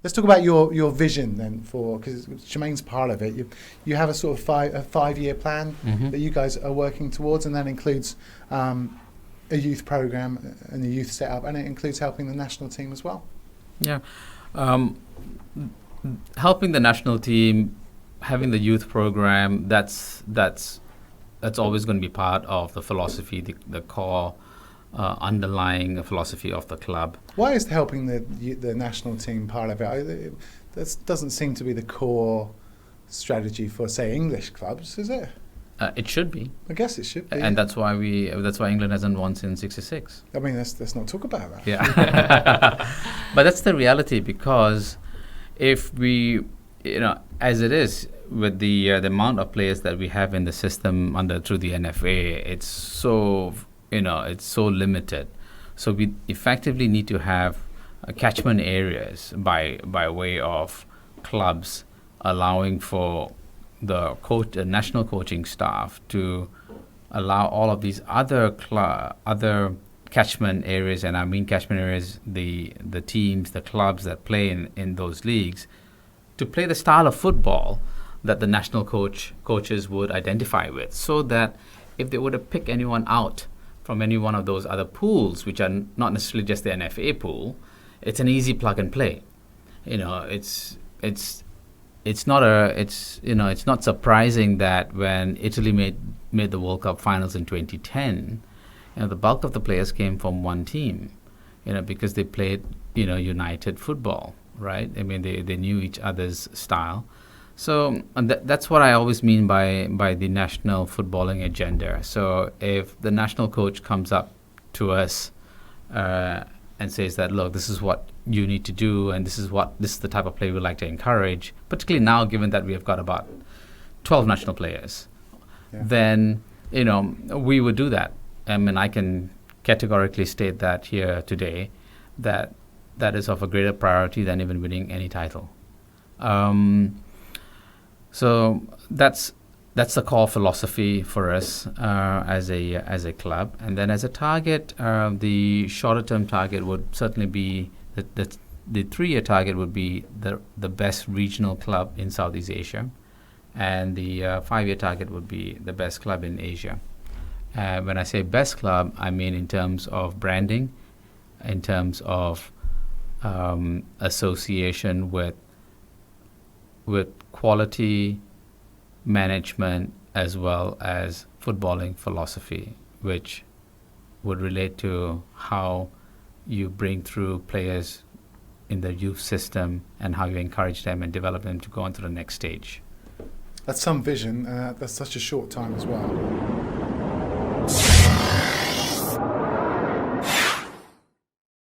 Let's talk about your vision then, because Jermaine's part of it. You have a sort of 5-year plan that you guys are working towards, and that includes a youth program and a youth setup, and it includes helping the national team as well. Yeah, helping the national team, having the youth program. That's always going to be part of the philosophy, the core. Underlying philosophy of the club. Why is helping the national team part of it? That doesn't seem to be the core strategy for, say, English clubs, is it? It should be. I guess it should be. And that's why England hasn't won since '66. I mean, let's not talk about that. Yeah. But that's the reality, because if we, as it is with the amount of players that we have in the system through the NFA, it's so limited. So we effectively need to have catchment areas by way of clubs, allowing for the national coaching staff to allow all of these other catchment areas, and I mean catchment areas, the teams, the clubs that play in those leagues, to play the style of football that the national coaches would identify with, so that if they were to pick anyone out from any one of those other pools, which are not necessarily just the NFA pool, it's an easy plug and play. It's not surprising that when Italy made the World Cup finals in 2010, the bulk of the players came from one team, because they played, united football, right? I mean, they knew each other's style. So that's what I always mean by the national footballing agenda. So if the national coach comes up to us and says that, look, this is what you need to do, and this is the type of play we like to encourage, particularly now given that we have got about 12 national players, then we would do that. I mean, I can categorically state that here today, that is of a greater priority than even winning any title. So that's the core philosophy for us as a club. And then as a target, the shorter term target would certainly be the 3-year target would be the best regional club in Southeast Asia, and the 5-year target would be the best club in Asia. When I say best club, I mean in terms of branding, in terms of association with quality management, as well as footballing philosophy, which would relate to how you bring through players in the youth system and how you encourage them and develop them to go on to the next stage. That's some vision. That's such a short time as well.